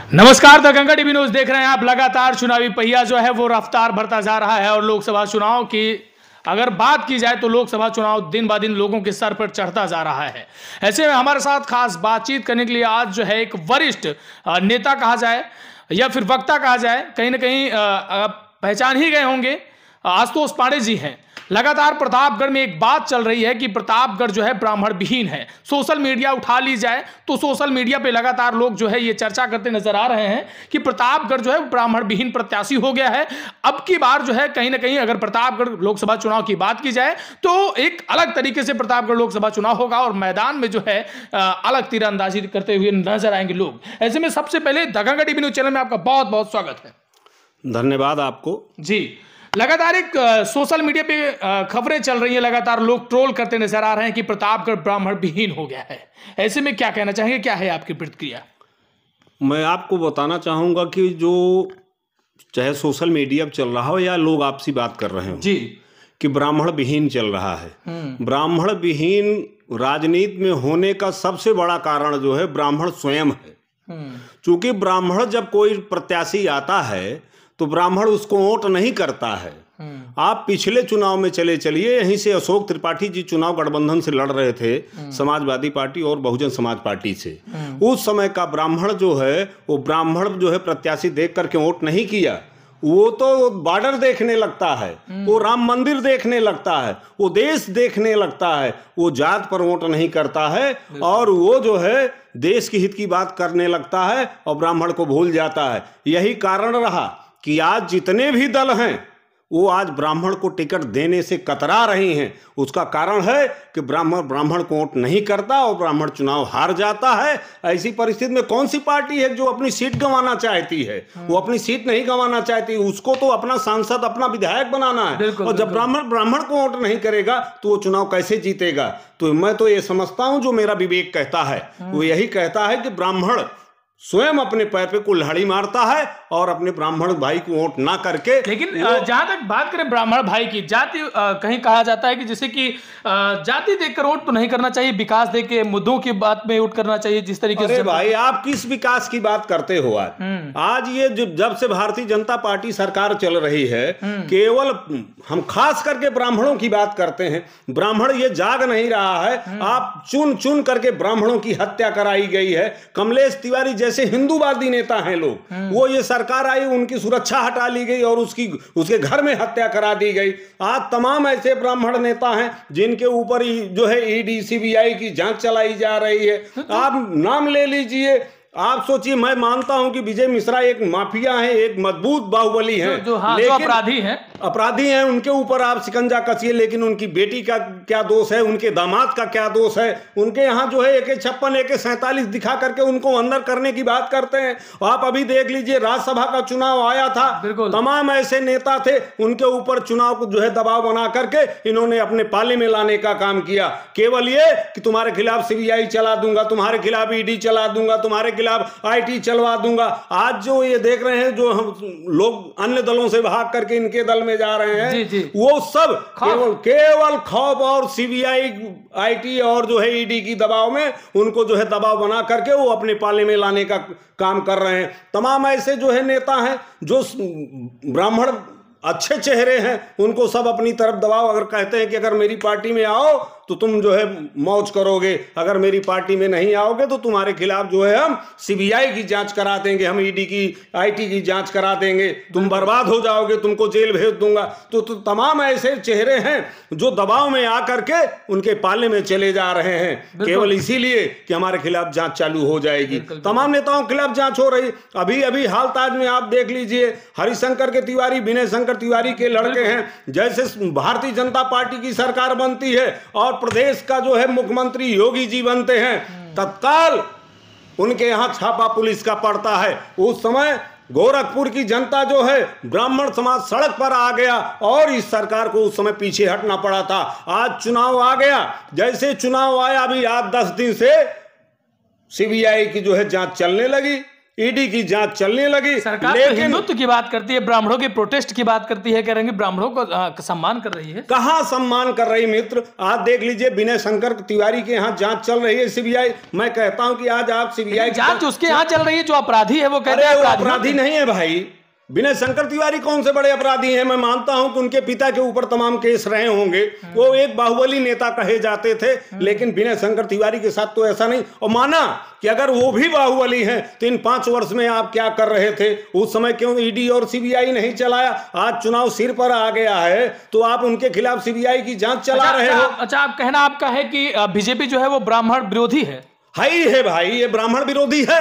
नमस्कार, the Ganga TV news देख रहे हैं आप। लगातार चुनावी पहिया जो है वो रफ्तार बढ़ता जा रहा है और लोकसभा चुनाव की अगर बात की जाए तो लोकसभा चुनाव दिन ब दिन लोगों के सर पर चढ़ता जा रहा है। ऐसे में हमारे साथ खास बातचीत करने के लिए आज जो है एक वरिष्ठ नेता कहा जाए या फिर वक्ता कहा जाए, कहीं ना कहीं पहचान ही गए होंगे, आशुतोष पांडे जी हैं। लगातार प्रतापगढ़ में एक बात चल रही है कि प्रतापगढ़ जो है ब्राह्मण विहीन है। सोशल मीडिया उठा ली जाए तो सोशल मीडिया पे लगातार लोग जो है ये चर्चा करते नजर आ रहे हैं कि प्रतापगढ़ जो है ब्राह्मण विहीन प्रत्याशी हो गया है। अब की बार जो है कहीं ना कहीं अगर प्रतापगढ़ लोकसभा चुनाव की बात की जाए तो एक अलग तरीके से प्रतापगढ़ लोकसभा चुनाव होगा और मैदान में जो है अलग तीरंदाजी करते हुए नजर आएंगे लोग। ऐसे में सबसे पहले the Ganga TV news channel में आपका बहुत बहुत स्वागत है। धन्यवाद आपको जी। लगातार एक सोशल मीडिया पे खबरें चल रही हैं, लगातार लोग ट्रोल करते नजर आ रहे हैं कि प्रतापगढ़ ब्राह्मण विहीन हो गया है। ऐसे में क्या कहना चाहेंगे, क्या है आपकी प्रतिक्रिया? मैं आपको बताना चाहूँगा कि जो चाहे सोशल मीडिया पर चल रहा हो या लोग आपसी बात कर रहे हो जी कि ब्राह्मण विहीन चल रहा है। ब्राह्मण विहीन राजनीति में होने का सबसे बड़ा कारण जो है ब्राह्मण स्वयं है। चूंकि ब्राह्मण जब कोई प्रत्याशी आता है तो ब्राह्मण उसको वोट नहीं करता है। आप पिछले चुनाव में चले चलिए, यहीं से अशोक त्रिपाठी जी चुनाव गठबंधन से लड़ रहे थे, समाजवादी पार्टी और बहुजन समाज पार्टी से। उस समय का ब्राह्मण जो है वो ब्राह्मण जो है प्रत्याशी देख करके वोट नहीं किया। वो तो बॉर्डर देखने लगता है, वो राम मंदिर देखने लगता है, वो देश देखने लगता है, वो जात पर वोट नहीं करता है और वो जो है देश की हित की बात करने लगता है और ब्राह्मण को भूल जाता है। यही कारण रहा कि आज जितने भी दल हैं वो आज ब्राह्मण को टिकट देने से कतरा रही हैं। उसका कारण है कि ब्राह्मण को वोट नहीं करता और ब्राह्मण चुनाव हार जाता है। ऐसी परिस्थिति में कौन सी पार्टी है जो अपनी सीट गंवाना चाहती है? वो अपनी सीट नहीं गंवाना चाहती, उसको तो अपना सांसद, अपना विधायक बनाना है। और जब ब्राह्मण को वोट नहीं करेगा तो वो चुनाव कैसे जीतेगा? तो मैं तो ये समझता हूं, जो मेरा विवेक कहता है वो यही कहता है कि ब्राह्मण स्वयं अपने पैर पे कुल्हाड़ी मारता है और अपने ब्राह्मण भाई को वोट ना करके। लेकिन जहां तक बात करें ब्राह्मण भाई की, जाति कहीं कहा जाता है कि जैसे कि जाति देखकर वोट तो नहीं करना चाहिए, विकास देख के मुद्दों की बात में वोट करना चाहिए। जिस तरीके से भाई आप किस विकास की बात करते हो? आज ये जब से भारतीय जनता पार्टी सरकार चल रही है, केवल हम खास करके ब्राह्मणों की बात करते हैं। ब्राह्मण ये जाग नहीं रहा है। आप चुन चुन करके ब्राह्मणों की हत्या कराई गई है। कमलेश तिवारी जैसे हिंदूवादी नेता हैं लोग, वो ये सरकार आई उनकी सुरक्षा हटा ली गई और उसके घर में हत्या करा दी गई। आज तमाम ऐसे ब्राह्मण नेता हैं जिनके ऊपर जो है ईडी सीबीआई की जांच चलाई जा रही है। आप नाम ले लीजिए। आप सोचिए, मैं मानता हूं कि विजय मिश्रा एक माफिया है, एक मजबूत बाहुबली है, जो अपराधी हैं, उनके ऊपर आप शिकंजा कसिए, लेकिन उनकी बेटी का क्या दोष है, उनके दामाद का क्या दोष है? उनके यहाँ जो है AK-56 AK-47 दिखा करके उनको अंदर करने की बात करते हैं। आप अभी देख लीजिए, राज्यसभा का चुनाव आया था, तमाम ऐसे नेता थे, उनके ऊपर चुनाव को जो है दबाव बना करके इन्होंने अपने पाले में लाने का काम किया। केवल ये कि तुम्हारे खिलाफ सीबीआई चला दूंगा, तुम्हारे खिलाफ ईडी चला दूंगा, तुम्हारे खिलाफ IT चलवा दूंगा। आज जो ये देख रहे हैं, जो हम लोग अन्य दलों से भाग करके इनके दल में जा रहे हैं, जी। वो सब केवल खौफ और सीबीआई IT और जो है ईडी की दबाव में उनको जो है दबाव बना करके वो अपने पाले में लाने का काम कर रहे हैं। तमाम ऐसे जो है नेता हैं जो ब्राह्मण अच्छे चेहरे हैं, उनको सब अपनी तरफ दबाव, अगर कहते हैं कि अगर मेरी पार्टी में आओ तो तुम जो है मौज करोगे, अगर मेरी पार्टी में नहीं आओगे तो तुम्हारे खिलाफ जो है हम सीबीआई की जांच करा देंगे, हम ईडी की IT की जांच करा देंगे, तुम बर्बाद हो जाओगे, तुमको जेल भेज दूंगा। तो तमाम ऐसे चेहरे हैं जो दबाव में आकर के उनके पाले में चले जा रहे हैं, केवल इसीलिए कि हमारे खिलाफ जांच चालू हो जाएगी। तमाम नेताओं के खिलाफ जांच हो रही। अभी हाल ताज में आप देख लीजिए, हरिशंकर के तिवारी, विनय शंकर तिवारी के लड़के हैं। जैसे भारतीय जनता पार्टी की सरकार बनती है और प्रदेश का जो है मुख्यमंत्री योगी जी बनते हैं, तत्काल उनके यहां छापा पुलिस का पड़ता है। उस समय गोरखपुर की जनता जो है, ब्राह्मण समाज सड़क पर आ गया और इस सरकार को उस समय पीछे हटना पड़ा था। आज चुनाव आ गया, जैसे चुनाव आया, अभी 8-10 दिन से सीबीआई की जो है जांच चलने लगी। ईडी की जांच चलने लगी। सरकार तो हिंदुत्व की बात करती है, ब्राह्मणों के प्रोटेस्ट की बात करती है, कह रहे हैं ब्राह्मणों को सम्मान कर रही है। कहां सम्मान कर रही मित्र? आज देख लीजिए विनय शंकर तिवारी के यहाँ जांच चल रही है, सीबीआई। मैं कहता हूं कि आज आप सीबीआई जांच उसके यहाँ चल रही है जो अपराधी है, वो कहते हैं अपराधी नहीं है भाई। विनय शंकर तिवारी कौन से बड़े अपराधी हैं? मैं मानता हूं कि उनके पिता के ऊपर तमाम केस रहे होंगे, वो एक बाहुबली नेता कहे जाते थे, लेकिन विनय शंकर तिवारी के साथ तो ऐसा नहीं। और माना कि अगर वो भी बाहुबली हैं तो इन 5 वर्ष में आप क्या कर रहे थे? उस समय क्यों ईडी और सीबीआई नहीं चलाया? आज चुनाव सिर पर आ गया है तो आप उनके खिलाफ सीबीआई की जांच चला रहे हो। अच्छा, आप कहना आपका है कि बीजेपी जो है वो ब्राह्मण विरोधी है? ही है भाई, ये ब्राह्मण विरोधी है।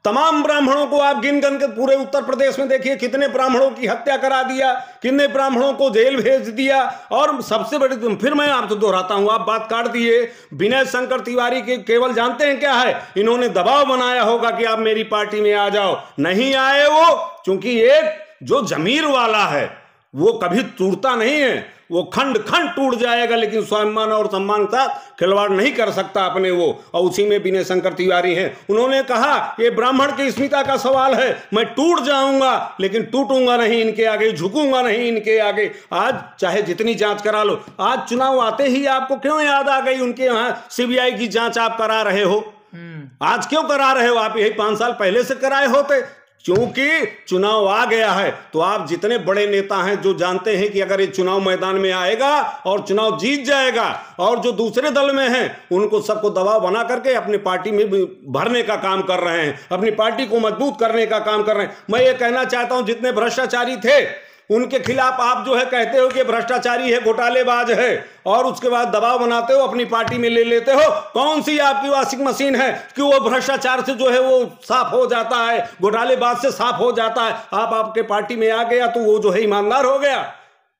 तमाम ब्राह्मणों को आप गिन गिन के पूरे उत्तर प्रदेश में देखिए, कितने ब्राह्मणों की हत्या करा दिया, कितने ब्राह्मणों को जेल भेज दिया। और सबसे बड़ी, फिर मैं आपसे दोहराता हूं, आप बात काट दिए। विनय शंकर तिवारी के केवल जानते हैं क्या है? इन्होंने दबाव बनाया होगा कि आप मेरी पार्टी में आ जाओ। नहीं आए वो, क्योंकि एक जो जमीर वाला है वो कभी टूटता नहीं है, वो खंड खंड टूट जाएगा, लेकिन स्वाभिमान और सम्मान का खिलवाड़ नहीं कर सकता अपने वो। और उसी में विनय शंकर तिवारी हैं। उन्होंने कहा ये ब्राह्मण की अस्मिता का सवाल है, मैं टूट जाऊंगा लेकिन टूटूंगा नहीं इनके आगे, झुकूंगा नहीं इनके आगे। आज चाहे जितनी जांच करा लो, आज चुनाव आते ही आपको क्यों याद आ गई उनके यहाँ सीबीआई की जांच आप करा रहे हो? आज क्यों करा रहे हो? आप यही 5 साल पहले से कराए होते। क्योंकि चुनाव आ गया है तो आप जितने बड़े नेता हैं जो जानते हैं कि अगर ये चुनाव मैदान में आएगा और चुनाव जीत जाएगा, और जो दूसरे दल में हैं उनको सबको दबाव बना करके अपनी पार्टी में भरने का काम कर रहे हैं, अपनी पार्टी को मजबूत करने का काम कर रहे हैं। मैं ये कहना चाहता हूं, जितने भ्रष्टाचारी थे उनके खिलाफ आप जो है कहते हो कि भ्रष्टाचारी है, घोटालेबाज है, और उसके बाद दबाव बनाते हो, अपनी पार्टी में ले लेते हो। कौन सी आपकी वॉशिंग मशीन है कि वो भ्रष्टाचार से जो है वो साफ हो जाता है, घोटालेबाज से साफ हो जाता है? आप आपके पार्टी में आ गया तो वो जो है ईमानदार हो गया।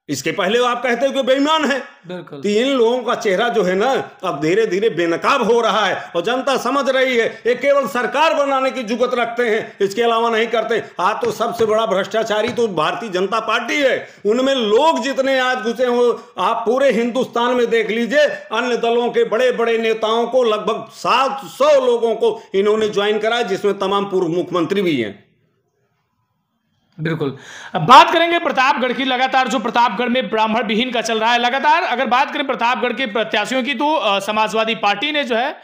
इसके पहले आप कहते हो कि बेईमान है। बिल्कुल। तो इन लोगों का चेहरा जो है ना अब धीरे धीरे बेनकाब हो रहा है और जनता समझ रही है ये केवल सरकार बनाने की जुगत रखते हैं, इसके अलावा नहीं करते। आज तो सबसे बड़ा भ्रष्टाचारी तो भारतीय जनता पार्टी है। उनमें लोग जितने आज घुसे हो, आप पूरे हिंदुस्तान में देख लीजिए, अन्य दलों के बड़े बड़े नेताओं को लगभग 700 लोगों को इन्होंने ज्वाइन कराया, जिसमें तमाम पूर्व मुख्यमंत्री भी हैं। बिल्कुल। अब बात करेंगे प्रतापगढ़ की। लगातार जो प्रतापगढ़ में ब्राह्मण विहीन का चल रहा है, लगातार अगर बात करें प्रतापगढ़ के प्रत्याशियों की तो समाजवादी पार्टी ने जो है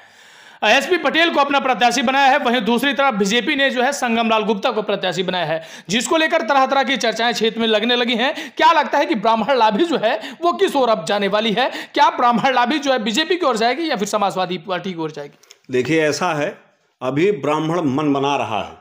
एसपी पटेल को अपना प्रत्याशी बनाया है, वहीं दूसरी तरफ बीजेपी ने जो है संगम लाल गुप्ता को प्रत्याशी बनाया है, जिसको लेकर तरह तरह की चर्चाएं क्षेत्र में लगने लगी हैं। क्या लगता है कि ब्राह्मण लाभी जो है वो किस ओर अब जाने वाली है? क्या ब्राह्मण लाभी जो है बीजेपी की ओर जाएगी या फिर समाजवादी पार्टी की ओर जाएगी? देखिए, ऐसा है, अभी ब्राह्मण मन बना रहा है।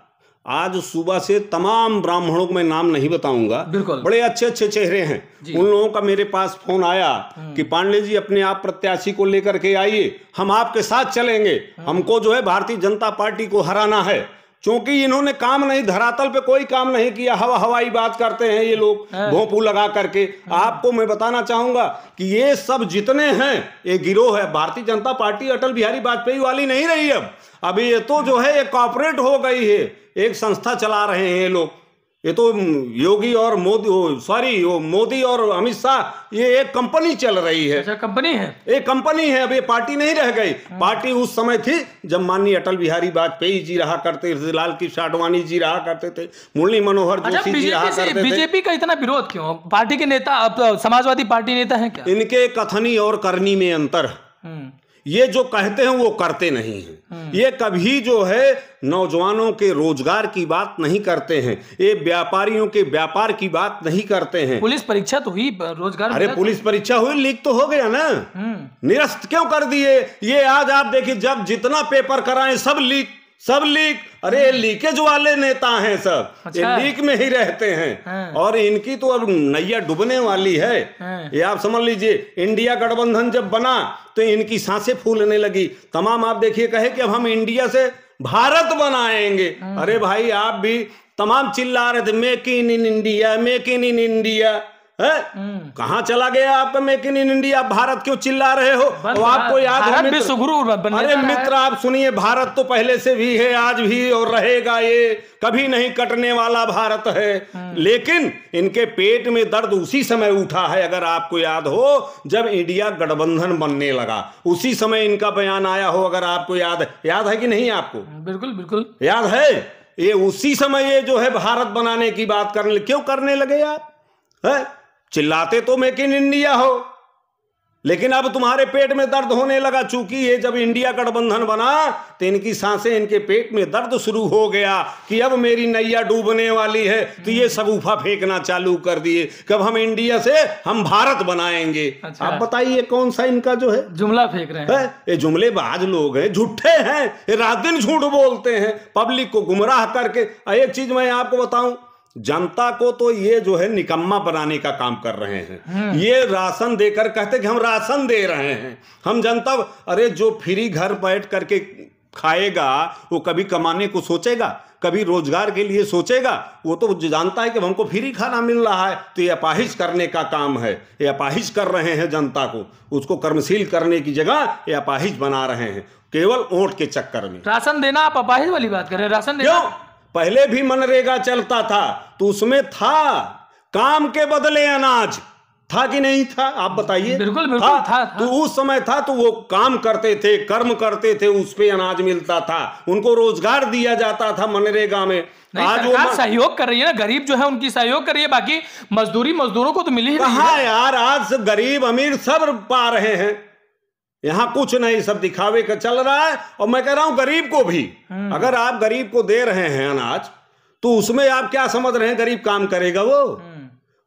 आज सुबह से तमाम ब्राह्मणों को मैं नाम नहीं बताऊंगा, बड़े अच्छे अच्छे चेहरे हैं, उन लोगों का मेरे पास फोन आया कि पांडे जी अपने आप प्रत्याशी को लेकर के आइए, हम आपके साथ चलेंगे, हमको जो है भारतीय जनता पार्टी को हराना है। क्योंकि इन्होंने काम नहीं, धरातल पे कोई काम नहीं किया, हवाई बात करते हैं ये लोग भोंपू लगा करके। आपको मैं बताना चाहूंगा कि ये सब जितने हैं ये गिरोह है। भारतीय जनता पार्टी अटल बिहारी वाजपेयी वाली नहीं रही। अब ये तो जो है एक कॉर्पोरेट हो गई है, एक संस्था चला रहे हैं ये लोग। ये तो योगी और मोदी और अमित शाह, ये एक कंपनी चल रही है। अच्छा, कंपनी है, एक कंपनी है। अब ये पार्टी नहीं रह गई। पार्टी उस समय थी जब माननीय अटल बिहारी वाजपेयी जी रहा करते थे, लाल कृष्ण आडवाणी जी रहा करते थे, मुरली मनोहर जोशी जी रहा करते थे। बीजेपी का इतना विरोध क्यों? पार्टी के नेता समाजवादी पार्टी नेता है क्या? इनके कथनी और करनी में अंतर। ये जो कहते हैं वो करते नहीं हैं। ये कभी जो है नौजवानों के रोजगार की बात नहीं करते हैं, ये व्यापारियों के व्यापार की बात नहीं करते हैं। पुलिस परीक्षा तो हुई, रोजगार, अरे पुलिस परीक्षा हुई, लीक तो हो गया ना, निरस्त क्यों कर दिए? ये आज आप देखिए, जब जितना पेपर कराएं सब लीक। अरे लीकेज वाले नेता हैं सब। अच्छा। ये लीक में ही रहते हैं। और इनकी तो अब नैया डूबने वाली है। ये आप समझ लीजिए, इंडिया गठबंधन जब बना तो इनकी सांसें फूलने लगी। तमाम आप देखिए कहे कि अब हम इंडिया से भारत बनाएंगे। अरे भाई, आप भी तमाम चिल्ला रहे थे make in India, make in India. कहां चला गया आपका मेक इन इंडिया? भारत क्यों चिल्ला रहे हो? तो आपको याद है, अरे मित्र आप सुनिए, भारत तो पहले से भी है, आज भी और रहेगा, ये कभी नहीं कटने वाला भारत है। लेकिन इनके पेट में दर्द उसी समय उठा है, अगर आपको याद हो, जब इंडिया गठबंधन बनने लगा, उसी समय इनका बयान आया हो, अगर आपको याद है कि नहीं? आपको बिल्कुल याद है। ये उसी समय ये जो है भारत बनाने की बात करने क्यों करने लगे आप? है चिल्लाते तो मेक इन इंडिया हो, लेकिन अब तुम्हारे पेट में दर्द होने लगा। चूंकि ये जब इंडिया गठबंधन बना तो इनकी सांसें, इनके पेट में दर्द शुरू हो गया कि अब मेरी नैया डूबने वाली है, तो ये शगुफा फेंकना चालू कर दिए कब हम इंडिया से हम भारत बनाएंगे। अच्छा। आप बताइए कौन सा इनका जो है जुमला फेंक रहे हैं। ये जुमलेबाज लोग हैं, झूठे हैं, ये रात दिन झूठ बोलते हैं, पब्लिक को गुमराह करके। एक चीज मैं आपको बताऊं, जनता को तो ये जो है निकम्मा बनाने का काम कर रहे हैं। ये राशन देकर कहते कि हम राशन दे रहे हैं, हम जनता। अरे जो फ्री घर बैठ करके खाएगा वो कभी कमाने को सोचेगा, कभी रोजगार के लिए सोचेगा? वो तो जानता है कि हमको फ्री खाना मिल रहा है। तो ये अपाहिज करने का काम है, ये अपाहिज कर रहे हैं जनता को। उसको कर्मशील करने की जगह ये अपाहिज बना रहे हैं, केवल वोट के चक्कर में। राशन देना, आप अपाहिज वाली बात कर रहे हैं? राशन देना क्यों? पहले भी मनरेगा चलता था तो उसमें था काम के बदले अनाज, था कि नहीं था? आप बताइए। बिल्कुल बिल्कुल था। तो उस समय था, तो वो काम करते थे, कर्म करते थे, उस पे अनाज मिलता था, उनको रोजगार दिया जाता था मनरेगा में। आज सरकार सहयोग कर रही है ना, गरीब जो है उनकी सहयोग कर रही है, बाकी मजदूरों को तो मिली ही नहीं है। कहाँ यार, आज गरीब अमीर सब पा रहे हैं, यहाँ कुछ नहीं, सब दिखावे का चल रहा है। और मैं कह रहा हूं गरीब को भी, अगर आप गरीब को दे रहे हैं अनाज, तो उसमें आप क्या समझ रहे हैं गरीब काम करेगा? वो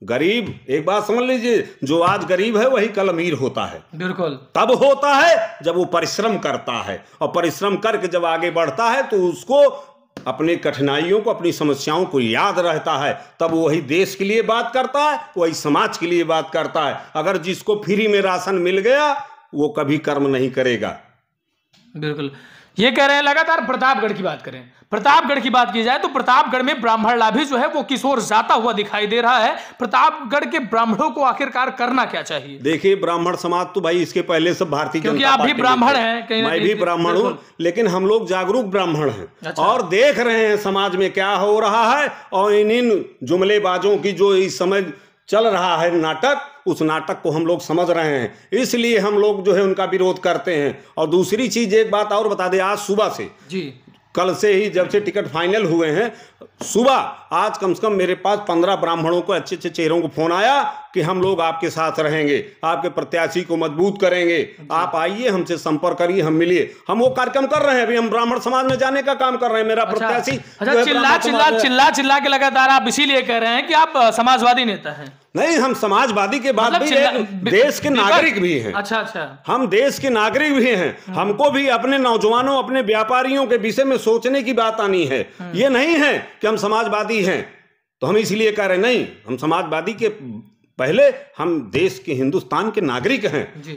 गरीब, एक बात समझ लीजिए, जो आज गरीब है वही कल अमीर होता है। बिल्कुल तब होता है जब वो परिश्रम करता है, और परिश्रम करके जब आगे बढ़ता है तो उसको अपनी कठिनाइयों को, अपनी समस्याओं को याद रहता है। तब वही देश के लिए बात करता है, वही समाज के लिए बात करता है। अगर जिसको फ्री में राशन मिल गया वो कभी कर्म नहीं करेगा। बिल्कुल, ये कह रहे हैं लगातार प्रतापगढ़ की बात करें। प्रतापगढ़ की बात की जाए तो प्रतापगढ़ में ब्राह्मण लाभी जो है वो किशोर जाता हुआ दिखाई दे रहा है। प्रतापगढ़ के ब्राह्मणों को आखिरकार करना क्या चाहिए? देखिए, ब्राह्मण समाज तो भाई इसके पहले सब भारतीय क्योंकि आप भी ब्राह्मण हैं, मैं भी ब्राह्मण हूं, लेकिन हम लोग जागरूक ब्राह्मण हैं। अच्छा। और देख रहे हैं समाज में क्या हो रहा है, और इन जुमलेबाजों की जो इस समय चल रहा है नाटक, उस नाटक को हम लोग समझ रहे हैं, इसलिए हम लोग जो है उनका विरोध करते हैं। और दूसरी चीज, एक बात और बता दें, आज सुबह से जी, कल से ही जब से टिकट फाइनल हुए हैं, सुबह आज कम से कम मेरे पास 15 ब्राह्मणों को, अच्छे अच्छे चेहरों को फोन आया कि हम लोग आपके साथ रहेंगे, आपके प्रत्याशी को मजबूत करेंगे, आप आइए, हमसे संपर्क करिए, हम मिलिए। हम वो कार्यक्रम कर रहे हैं, अभी हम ब्राह्मण समाज में जाने का काम कर रहे हैं। मेरा प्रत्याशी चिल्ला के लगातार आप इसीलिए कह रहे हैं कि आप समाजवादी नेता हैं? नहीं, हम समाजवादी के बाद भी देश के नागरिक भी हैं। अच्छा, हम देश के नागरिक भी हैं। हमको भी अपने नौजवानों, अपने व्यापारियों के विषय में सोचने की बात आनी है। ये नहीं है कि हम समाजवादी हैं तो हम इसलिए कह रहे नहीं, हम समाजवादी के पहले हम देश के, हिंदुस्तान के नागरिक हैं।